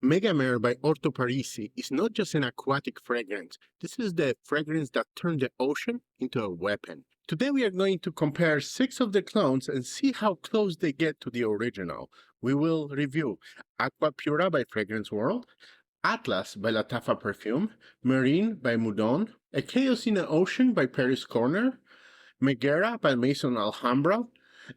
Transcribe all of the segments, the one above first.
Megamare by Orto Parisi is not just an aquatic fragrance. This is the fragrance that turned the ocean into a weapon. Today we are going to compare 6 of the clones and see how close they get to the original. We will review Aqua Pura by Fragrance World, Atlas by Lattafa Perfume, Merine by Moudon, A Chaos in the Ocean by Paris Corner, Megara by Maison Alhambra,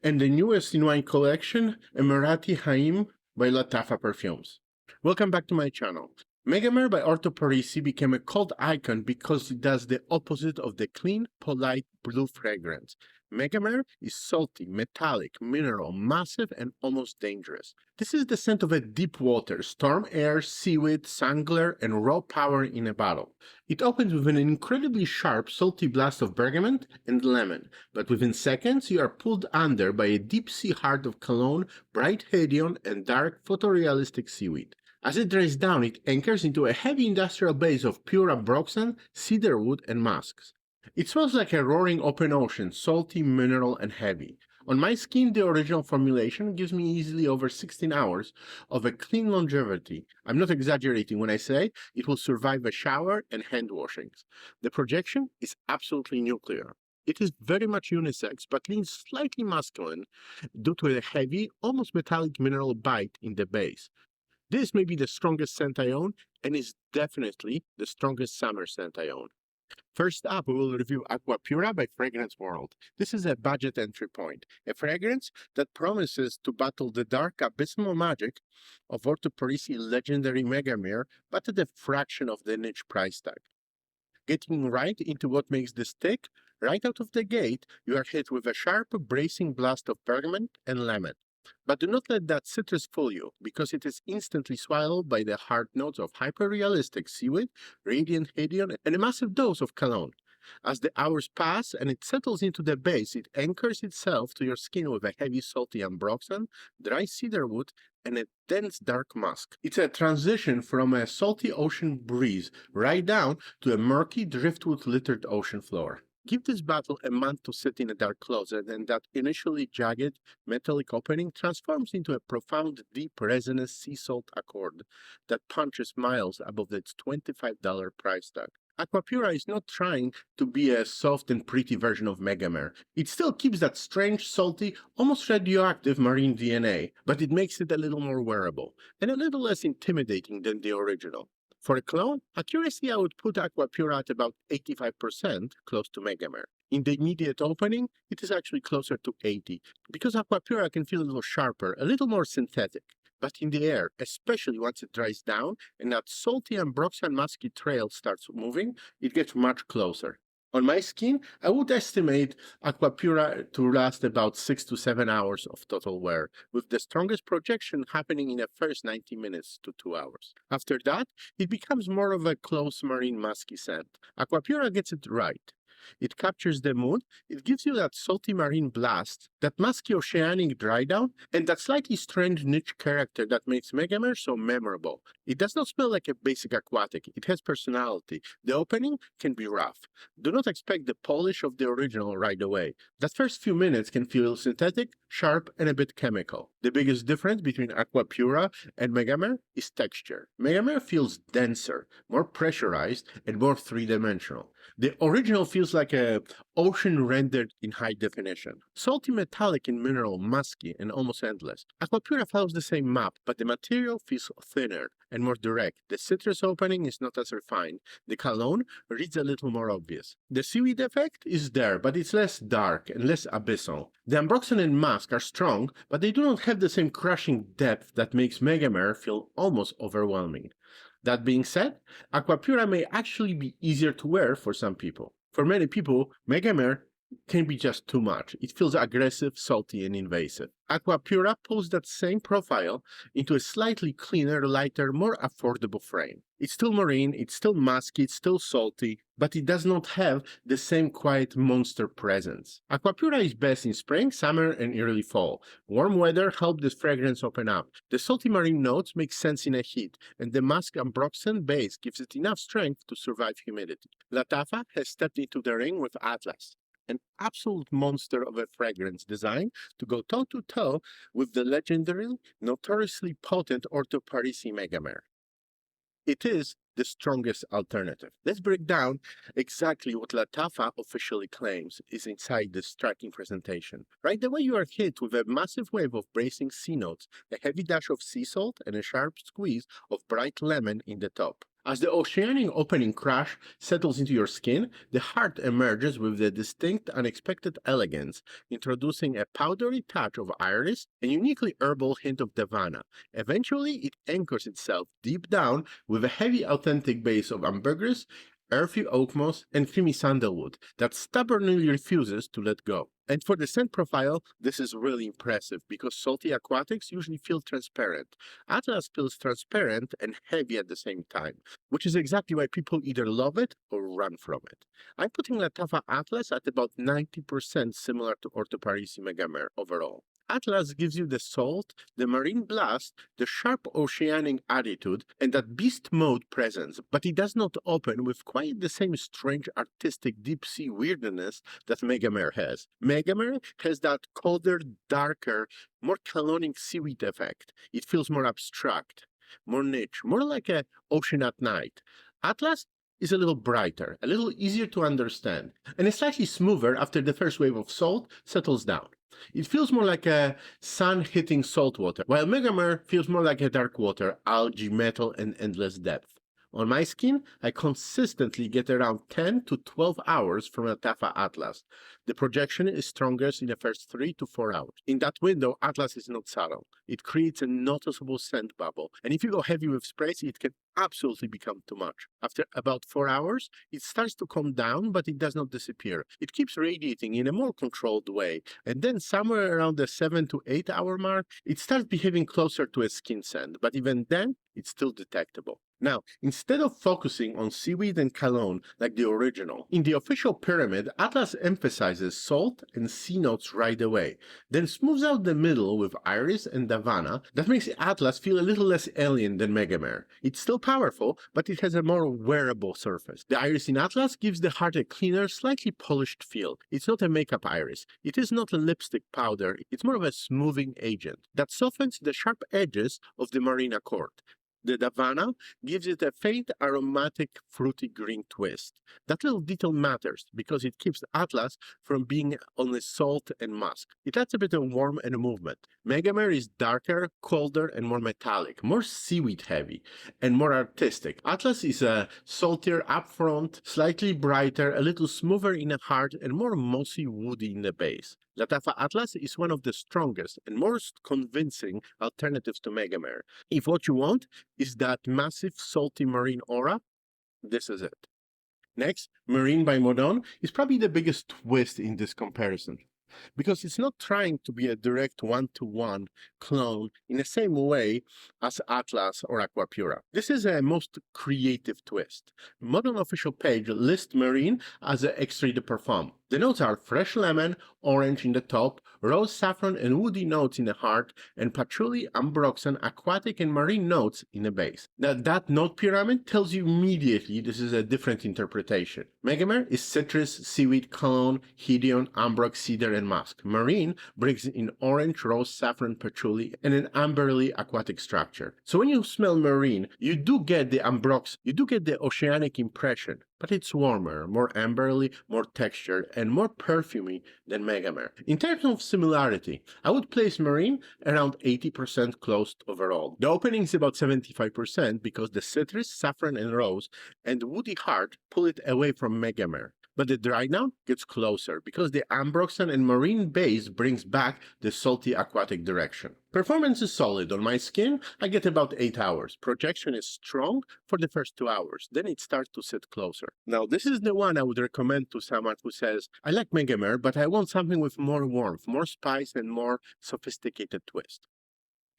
and the newest in wine collection, Emarati Hayaam by Lattafa Perfumes. Welcome back to my channel. Megamare by Orto Parisi became a cult icon because it does the opposite of the clean, polite blue fragrance. Megamare is salty, metallic, mineral, massive, and almost dangerous. This is the scent of a deep water, storm air, seaweed, sun glare, and raw power in a bottle. It opens with an incredibly sharp, salty blast of bergamot and lemon, but within seconds you are pulled under by a deep-sea heart of Cologne, bright Hayaam, and dark, photorealistic seaweed. As it dries down, it anchors into a heavy industrial base of Pura broxan, cedarwood, and musks. It smells like a roaring open ocean, salty, mineral, and heavy. On my skin, the original formulation gives me easily over 16 hours of a clean longevity. I'm not exaggerating when I say it will survive a shower and hand washings. The projection is absolutely nuclear. It is very much unisex, but leans slightly masculine due to a heavy, almost metallic mineral bite in the base. This may be the strongest scent I own, and is definitely the strongest summer scent I own. First up, we will review Aqua Pura by Fragrance World. This is a budget entry point, a fragrance that promises to battle the dark abysmal magic of Orto Parisi legendary Megamare, but at a fraction of the niche price tag. Getting right into what makes this tick, right out of the gate, you are hit with a sharp, bracing blast of bergamot and lemon. But do not let that citrus fool you, because it is instantly swallowed by the hard notes of hyper-realistic seaweed, radiant Hayaam, and a massive dose of cologne. As the hours pass and it settles into the base, it anchors itself to your skin with a heavy salty ambroxan, dry cedarwood, and a dense dark musk. It's a transition from a salty ocean breeze right down to a murky driftwood-littered ocean floor. Give this bottle a month to sit in a dark closet, and that initially jagged, metallic opening transforms into a profound, deep, resinous sea salt accord that punches miles above its $25 price tag. Aqua Pura is not trying to be a soft and pretty version of Megamare. It still keeps that strange, salty, almost radioactive marine DNA, but it makes it a little more wearable, and a little less intimidating than the original. For a clone, accuracy I would put Aqua Pura at about 85%, close to Megamare. In the immediate opening, it is actually closer to 80, because Aqua Pura can feel a little sharper, a little more synthetic. But in the air, especially once it dries down and that salty ambroxan musky trail starts moving, it gets much closer. On my skin, I would estimate Aqua Pura to last about 6 to 7 hours of total wear, with the strongest projection happening in the first 90 minutes to 2 hours. After that, it becomes more of a close marine musky scent. Aqua Pura gets it right. It captures the mood, it gives you that salty marine blast, that musky oceanic dry down, and that slightly strange niche character that makes Megamare so memorable. It does not smell like a basic aquatic, it has personality. The opening can be rough. Do not expect the polish of the original right away. That first few minutes can feel synthetic, sharp, and a bit chemical. The biggest difference between Aqua Pura and Megamare is texture. Megamare feels denser, more pressurized, and more three-dimensional. The original feels like a ocean rendered in high definition. Salty, metallic in mineral, musky, and almost endless. Aqua Pura follows the same map, but the material feels thinner and more direct. The citrus opening is not as refined. The cologne reads a little more obvious. The seaweed effect is there, but it's less dark and less abyssal. The ambroxan and musk are strong, but they do not have the same crushing depth that makes Megamare feel almost overwhelming. That being said, Aqua Pura may actually be easier to wear for some people. For many people, Megamare can be just too much. It feels aggressive, salty, and invasive. Aqua Pura pulls that same profile into a slightly cleaner, lighter, more affordable frame. It's still marine, it's still musky, it's still salty, but it does not have the same quiet monster presence. Aqua Pura is best in spring, summer, and early fall. Warm weather helps this fragrance open up. The salty marine notes make sense in a heat, and the musk ambroxan base gives it enough strength to survive humidity. Lattafa has stepped into the ring with Atlas, an absolute monster of a fragrance designed to go toe-to-toe with the legendary, notoriously potent Orto Parisi Megamare. it is the strongest alternative. Let's break down exactly what Lattafa officially claims is inside this striking presentation. Right away, you are hit with a massive wave of bracing sea notes, a heavy dash of sea salt, and a sharp squeeze of bright lemon in the top. As the oceanic opening crash settles into your skin, the heart emerges with a distinct, unexpected elegance, introducing a powdery touch of iris and uniquely herbal hint of davana. Eventually, it anchors itself deep down with a heavy, authentic base of ambergris, earthy oak moss, and creamy sandalwood that stubbornly refuses to let go. And for the scent profile, this is really impressive because salty aquatics usually feel transparent. Atlas feels transparent and heavy at the same time, which is exactly why people either love it or run from it. I'm putting Lattafa Atlas at about 90% similar to Orto Parisi Megamare overall. Atlas gives you the salt, the marine blast, the sharp oceanic attitude, and that beast mode presence, but it does not open with quite the same strange artistic deep-sea weirdness that Megamare has. Megamare has that colder, darker, more colonic seaweed effect. It feels more abstract, more niche, more like an ocean at night. Atlas is a little brighter, a little easier to understand, and is slightly smoother after the first wave of salt settles down. It feels more like a sun hitting salt water, while Megamare feels more like a dark water, algae, metal, and endless depth. On my skin, I consistently get around 10 to 12 hours from Lattafa Atlas. The projection is strongest in the first 3 to 4 hours. In that window, Atlas is not subtle. It creates a noticeable scent bubble, and if you go heavy with sprays, it can absolutely become too much. After about 4 hours, it starts to calm down, but it does not disappear. It keeps radiating in a more controlled way, and then somewhere around the 7 to 8 hour mark, it starts behaving closer to a skin scent, but even then, it's still detectable. Now, instead of focusing on seaweed and cologne like the original, in the official pyramid, Atlas emphasizes salt and sea notes right away, then smooths out the middle with iris and davana that makes Atlas feel a little less alien than Megamare. It's still powerful, but it has a more wearable surface. The iris in Atlas gives the heart a cleaner, slightly polished feel. It's not a makeup iris. It is not a lipstick powder. It's more of a smoothing agent that softens the sharp edges of the marine accord. The davana gives it a faint aromatic fruity green twist. That little detail matters because it keeps Atlas from being only salt and musk. It adds a bit of warmth and movement. Megamare is darker, colder, and more metallic, more seaweed heavy, and more artistic. Atlas is a saltier upfront, slightly brighter, a little smoother in the heart, and more mossy woody in the base. Lattafa Atlas is one of the strongest and most convincing alternatives to Megamare. If what you want is that massive salty marine aura, this is it. Next, Merine by Moudon is probably the biggest twist in this comparison, because it's not trying to be a direct one-to-one clone in the same way as Atlas or Aqua Pura. This is a most creative twist. Moudon official page lists Merine as an Extrait de Parfum. The notes are fresh lemon, orange in the top, rose saffron and woody notes in the heart, and patchouli, ambroxan, aquatic and marine notes in the base. Now that note pyramid tells you immediately this is a different interpretation. Megamare is citrus, seaweed, cologne, hedion, ambrox, cedar and musk. Marine brings in orange, rose, saffron, patchouli, and an amberly aquatic structure. So when you smell marine, you do get the ambrox, you do get the oceanic impression, but it's warmer, more amberly, more textured, and more perfumey than Megamare. In terms of similarity, I would place Merine around 80% closed overall. The opening is about 75% because the citrus, saffron, and rose and woody heart pull it away from Megamare. But the dry down gets closer because the ambroxan and marine base brings back the salty aquatic direction. Performance is solid. On my skin, I get about 8 hours. Projection is strong for the first 2 hours. Then it starts to sit closer. Now, this is the one I would recommend to someone who says, I like Megamare, but I want something with more warmth, more spice, and more sophisticated twist.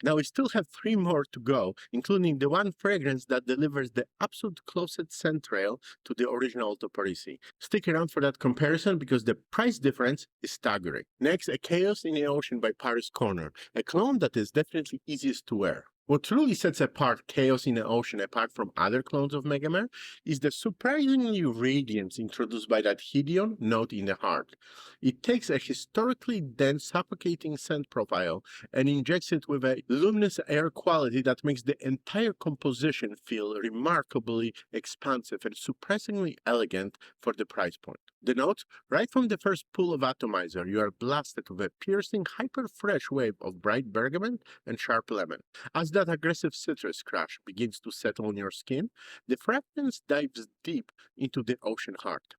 Now we still have 3 more to go, including the one fragrance that delivers the absolute closest scent trail to the original Orto Parisi. Stick around for that comparison because the price difference is staggering. Next, A Chaos in the Ocean by Paris Corner, a cologne that is definitely easiest to wear. What truly sets apart Chaos in the Ocean apart from other clones of Megamare is the surprisingly radiance introduced by that Hideon note in the heart. It takes a historically dense, suffocating scent profile and injects it with a luminous air quality that makes the entire composition feel remarkably expansive and surprisingly elegant for the price point. The notes, right from the first pull of atomizer, you are blasted with a piercing, hyper-fresh wave of bright bergamot and sharp lemon. As that aggressive citrus crush begins to settle on your skin, the fragrance dives deep into the ocean heart,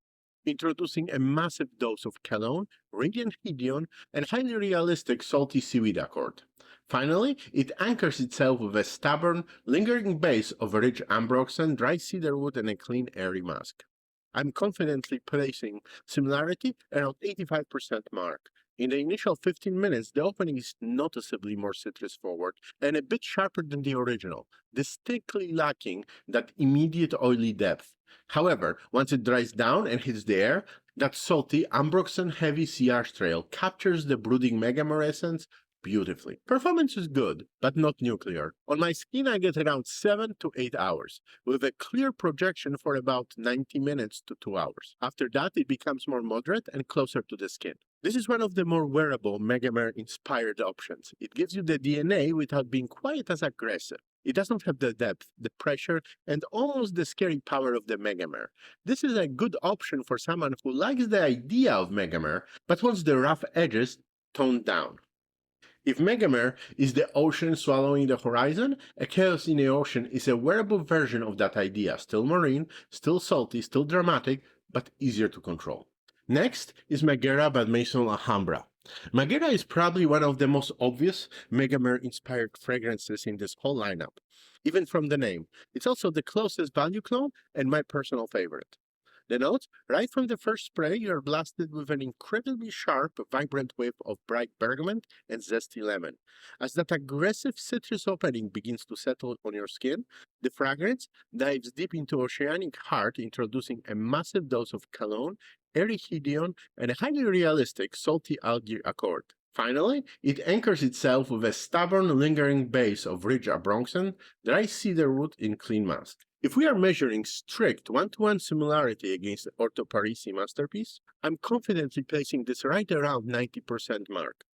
introducing a massive dose of Cologne, radiant Hideon, and highly realistic salty seaweed accord. Finally, it anchors itself with a stubborn, lingering base of rich ambroxan, dry cedarwood, and a clean, airy musk. I'm confidently placing similarity around 85% mark. In the initial 15 minutes, the opening is noticeably more citrus-forward and a bit sharper than the original, distinctly lacking that immediate oily depth. However, once it dries down and hits the air, that salty, ambroxan-heavy sea ash trail captures the brooding Megamare essence beautifully. Performance is good, but not nuclear. On my skin, I get around 7 to 8 hours, with a clear projection for about 90 minutes to 2 hours. After that, it becomes more moderate and closer to the skin. This is one of the more wearable Megamare-inspired options. It gives you the DNA without being quite as aggressive. It doesn't have the depth, the pressure, and almost the scary power of the Megamare. This is a good option for someone who likes the idea of Megamare, but wants the rough edges toned down. If Megamare is the ocean swallowing the horizon, a Chaos in the Ocean is a wearable version of that idea, still marine, still salty, still dramatic, but easier to control. Next is Megara by Maison Alhambra. Megara is probably one of the most obvious Megamare-inspired fragrances in this whole lineup, even from the name. It's also the closest value clone and my personal favorite. The notes, right from the first spray, you are blasted with an incredibly sharp, vibrant wave of bright bergamot and zesty lemon. As that aggressive citrus opening begins to settle on your skin, the fragrance dives deep into oceanic heart, introducing a massive dose of Cologne, airy Hideon, and a highly realistic salty algae accord. Finally, it anchors itself with a stubborn, lingering base of rich ambroxan, dry cedarwood, and clean musk. If we are measuring strict one-to-one similarity against the Orto Parisi masterpiece, I'm confidently placing this right around 90% mark.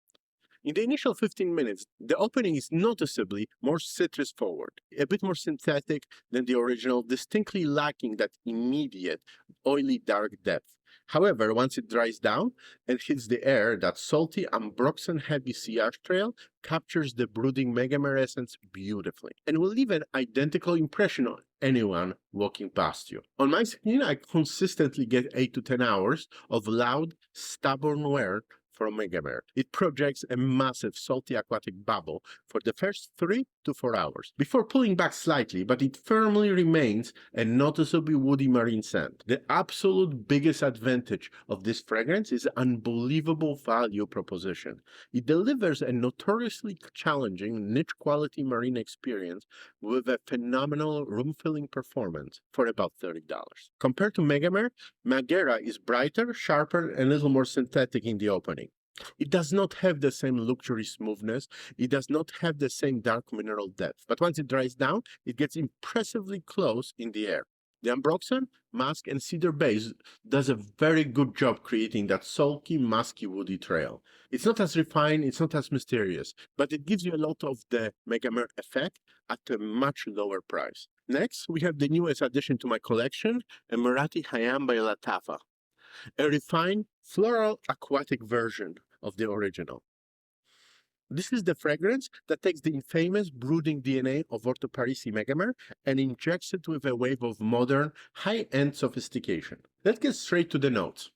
In the initial 15 minutes, the opening is noticeably more citrus-forward, a bit more synthetic than the original, distinctly lacking that immediate, oily, dark depth. However, once it dries down and hits the air, that salty, ambroxan-heavy sea ash trail captures the brooding Megamare essence beautifully and will leave an identical impression on anyone walking past you. On my skin, I consistently get 8 to 10 hours of loud, stubborn wear from Megamare. It projects a massive salty aquatic bubble for the first 3 to 4 hours, before pulling back slightly, but it firmly remains a noticeably woody marine scent. The absolute biggest advantage of this fragrance is unbelievable value proposition. It delivers a notoriously challenging niche-quality marine experience with a phenomenal room-filling performance for about $30. Compared to Megamare, Megara is brighter, sharper, and a little more synthetic in the opening. It does not have the same luxury smoothness, it does not have the same dark mineral depth, but once it dries down, it gets impressively close in the air. The ambroxan, musk, and cedar base does a very good job creating that sulky, musky, woody trail. It's not as refined, it's not as mysterious, but it gives you a lot of the Megamare effect at a much lower price. Next, we have the newest addition to my collection, Emarati Hayaam by Lattafa, a refined, floral, aquatic version of the original. This is the fragrance that takes the infamous brooding DNA of Orto Parisi Megamare and injects it with a wave of modern, high-end sophistication. Let's get straight to the notes.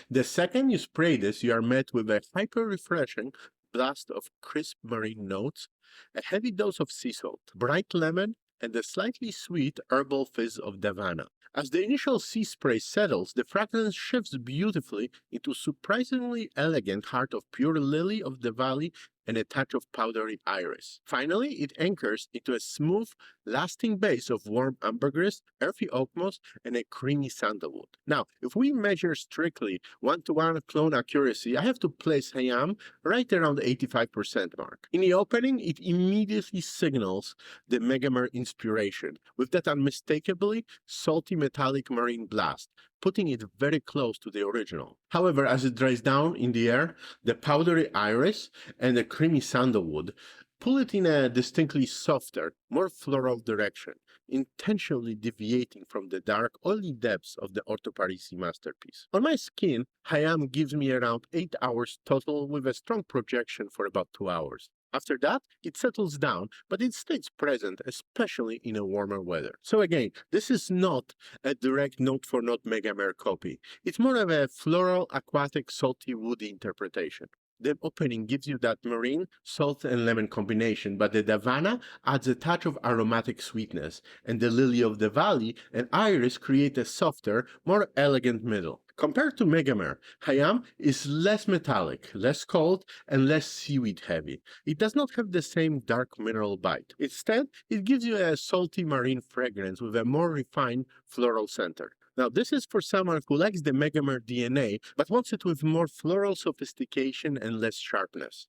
The second you spray this, you are met with a hyper-refreshing blast of crisp marine notes, a heavy dose of sea salt, bright lemon, and the slightly sweet herbal fizz of Davana. As the initial sea spray settles, the fragrance shifts beautifully into surprisingly elegant heart of pure lily of the valley and a touch of powdery iris. Finally, it anchors into a smooth, lasting base of warm ambergris, earthy oak moss, and a creamy sandalwood. Now, if we measure strictly one-to-one clone accuracy, I have to place Hayaam right around the 85% mark. In the opening, it immediately signals the Megamare inspiration with that unmistakably salty metallic marine blast, putting it very close to the original. However, as it dries down in the air, the powdery iris and the creamy sandalwood pull it in a distinctly softer, more floral direction, intentionally deviating from the dark, oily depths of the Orto Parisi masterpiece. On my skin, Hayaam gives me around 8 hours total with a strong projection for about 2 hours. After that, it settles down, but it stays present, especially in a warmer weather. So again, this is not a direct note-for-note Megamare copy. It's more of a floral, aquatic, salty, woody interpretation. The opening gives you that marine, salt, and lemon combination, but the Davana adds a touch of aromatic sweetness, and the lily of the valley and iris create a softer, more elegant middle. Compared to Megamare, Hayaam is less metallic, less cold, and less seaweed heavy. It does not have the same dark mineral bite. Instead, it gives you a salty marine fragrance with a more refined floral center. Now, this is for someone who likes the Megamare DNA, but wants it with more floral sophistication and less sharpness.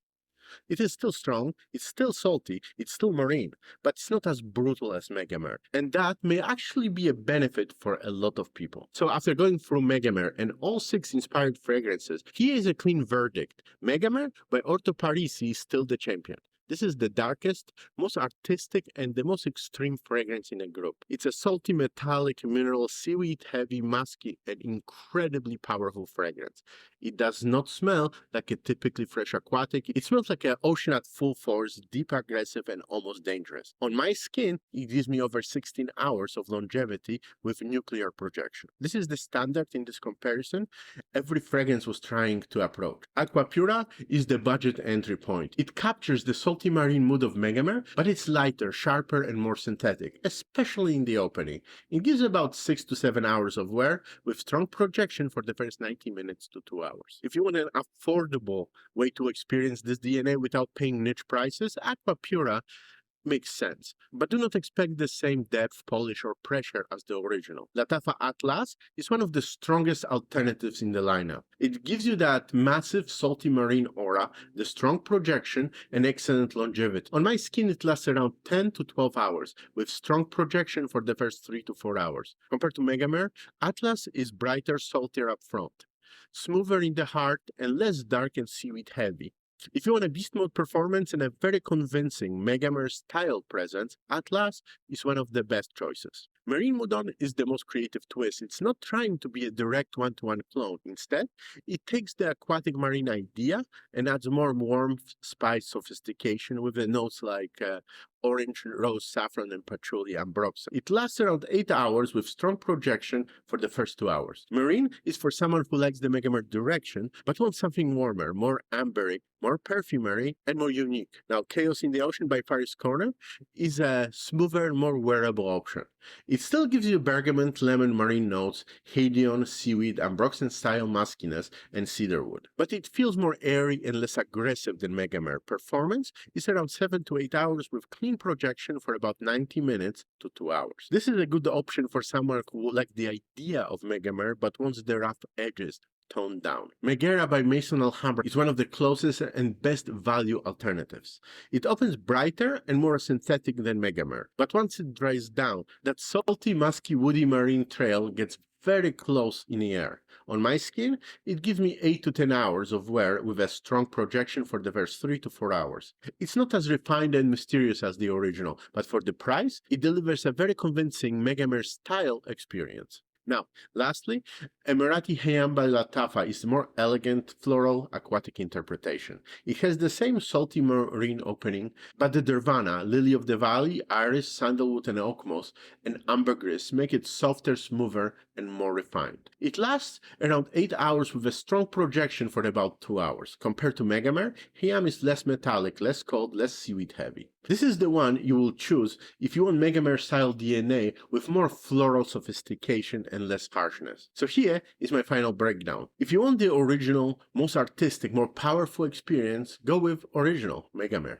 It is still strong, it's still salty, it's still marine, but it's not as brutal as Megamare, and that may actually be a benefit for a lot of people. So after going through Megamare and all 6 inspired fragrances, here is a clean verdict. Megamare by Orto Parisi is still the champion. This is the darkest, most artistic, and the most extreme fragrance in the group. It's a salty, metallic, mineral, seaweed-heavy, musky, and incredibly powerful fragrance. It does not smell like a typically fresh aquatic. It smells like an ocean at full force, deep, aggressive, and almost dangerous. On my skin, it gives me over 16 hours of longevity with nuclear projection. This is the standard in this comparison every fragrance was trying to approach. Aqua Pura is the budget entry point. It captures the salty marine mood of Megamare, but it's lighter, sharper, and more synthetic, especially in the opening. It gives about 6 to 7 hours of wear with strong projection for the first 90 minutes to 2 hours. If you want an affordable way to experience this DNA without paying niche prices, Aqua Pura makes sense, but do not expect the same depth, polish, or pressure as the original. Lattafa Atlas is one of the strongest alternatives in the lineup. It gives you that massive salty marine aura, the strong projection, and excellent longevity. On my skin, it lasts around 10 to 12 hours, with strong projection for the first 3 to 4 hours. Compared to Megamare, Atlas is brighter, saltier up front, smoother in the heart, and less dark and seaweed heavy. If you want a beast mode performance and a very convincing Megamare style presence, Atlas is one of the best choices. Merine Moudon is the most creative twist. It's not trying to be a direct one-to-one clone. Instead, it takes the aquatic marine idea and adds more warmth, spice, sophistication with the notes like orange, rose, saffron, and patchouli ambroxan. It lasts around 8 hours with strong projection for the first 2 hours. Merine is for someone who likes the Megamare direction, but wants something warmer, more ambery, more perfumery, and more unique. Now, Chaos in the Ocean by Paris Corner is a smoother, more wearable option. It still gives you bergamot, lemon, marine notes, Hadeon, seaweed, ambroxan-style muskiness, and cedarwood. But it feels more airy and less aggressive than Megamare. Performance is around 7 to 8 hours with clean projection for about 90 minutes to 2 hours. This is a good option for someone who likes the idea of Megamare but wants the rough edges toned down. Megara by Maison Alhambra is one of the closest and best value alternatives. It opens brighter and more synthetic than Megamare, but once it dries down, that salty, musky, woody marine trail gets very close in the air. On my skin, it gives me 8 to 10 hours of wear with a strong projection for the first 3 to 4 hours. It's not as refined and mysterious as the original, but for the price, it delivers a very convincing Megamare style experience. Now, lastly, Emarati Hayaam by Lattafa is a more elegant, floral, aquatic interpretation. It has the same salty marine opening, but the Dervana, lily of the valley, iris, sandalwood, and oak moss, and ambergris make it softer, smoother, and more refined. It lasts around 8 hours with a strong projection for about 2 hours. Compared to Megamare, Hayaam is less metallic, less cold, less seaweed heavy. This is the one you will choose if you want Megamare style DNA with more floral sophistication and less harshness. So here is my final breakdown. If you want the original, most artistic, more powerful experience, go with original Megamare.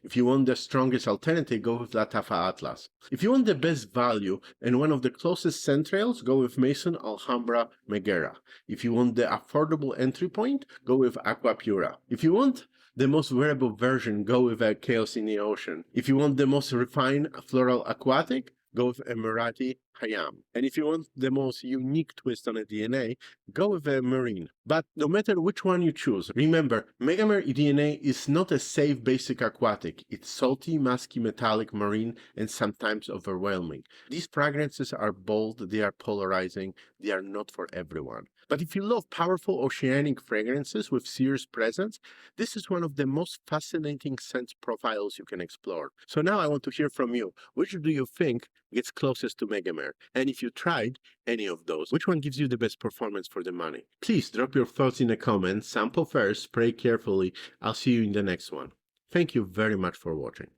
If you want the strongest alternative, go with Lattafa Atlas. If you want the best value and one of the closest centrales, go with Maison, Alhambra, Megara. If you want the affordable entry point, go with Aqua Pura. If you want the most wearable version, go with Chaos in the Ocean. If you want the most refined floral aquatic, go with Emarati, Hayaam. And if you want the most unique twist on a DNA, go with a Merine. But no matter which one you choose, remember, Megamare DNA is not a safe basic aquatic. It's salty, musky, metallic, marine, and sometimes overwhelming. These fragrances are bold, they are polarizing, they are not for everyone. But if you love powerful oceanic fragrances with serious presence, this is one of the most fascinating scent profiles you can explore. So now I want to hear from you. Which do you think gets closest to Megamare? And if you tried any of those, which one gives you the best performance for the money? Please drop your thoughts in the comments, sample first, spray carefully. I'll see you in the next one. Thank you very much for watching.